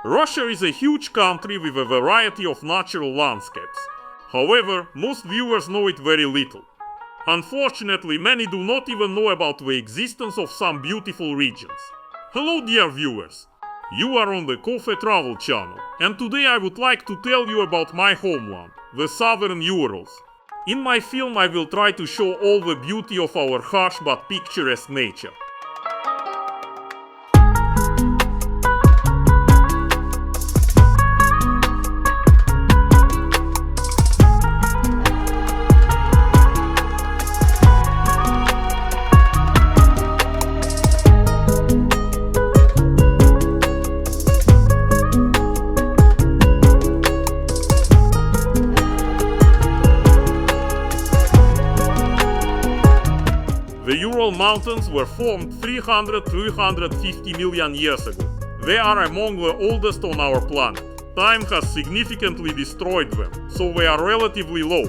Russia is a huge country with a variety of natural landscapes. However, most viewers know it very little. Unfortunately, many do not even know about the existence of some beautiful regions. Hello dear viewers! You are on the Kofe-travel channel, and today I would like to tell you about my homeland, the Southern Urals. In my film I will try to show all the beauty of our harsh but picturesque nature. The Ural Mountains were formed 300–350 million years ago. They are among the oldest on our planet. Time has significantly destroyed them, so they are relatively low.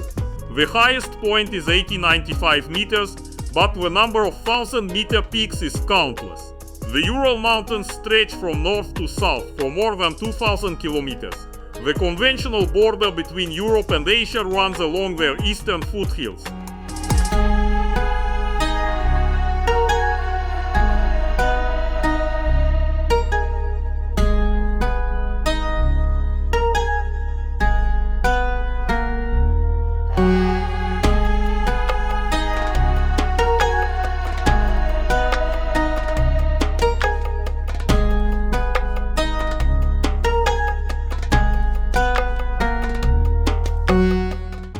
The highest point is 80–95 meters, but the number of 1000-meter peaks is countless. The Ural Mountains stretch from north to south for more than 2000 kilometers. The conventional border between Europe and Asia runs along their eastern foothills.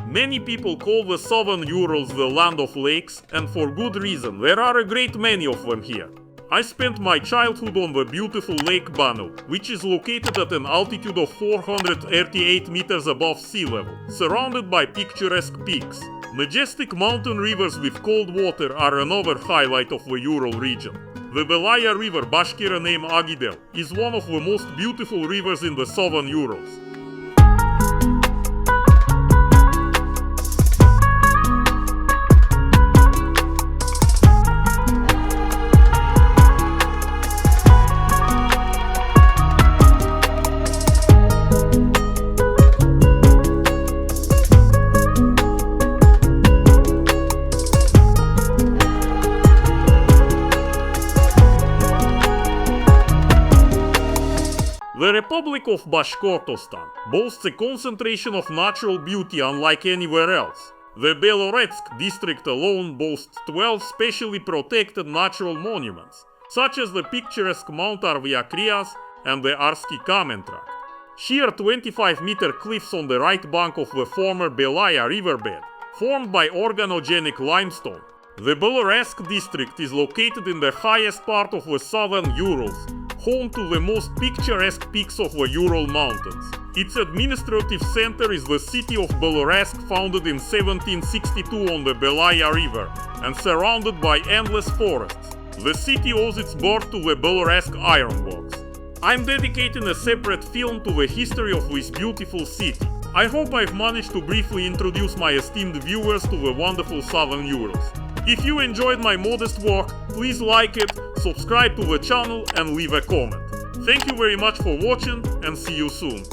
Many people call the Southern Urals the land of lakes, and for good reason. There are a great many of them here. I spent my childhood on the beautiful Lake Bannoe, which is located at an altitude of 438 meters above sea level, surrounded by picturesque peaks. Majestic mountain rivers with cold water are another highlight of the Ural region. The Belaya River, Bashkira name Agidel, is one of the most beautiful rivers in the Southern Urals. The Republic of Bashkortostan boasts a concentration of natural beauty unlike anywhere else. The Beloretsk district alone boasts 12 specially protected natural monuments, such as the picturesque Mount Arvyakryaz and the Arsky tract. Sheer 25-meter cliffs on the right bank of the former Belaya riverbed, formed by organogenic limestone. The Beloretsk district is located in the highest part of the Southern Urals, home to the most picturesque peaks of the Ural Mountains. Its administrative center is the city of Beloretsk, founded in 1762 on the Belaya River and surrounded by endless forests. The city owes its birth to the Beloretsk ironworks. I'm dedicating a separate film to the history of this beautiful city. I hope I've managed to briefly introduce my esteemed viewers to the wonderful Southern Urals. If you enjoyed my modest work, please like it, subscribe to the channel and leave a comment. Thank you very much for watching, and see you soon.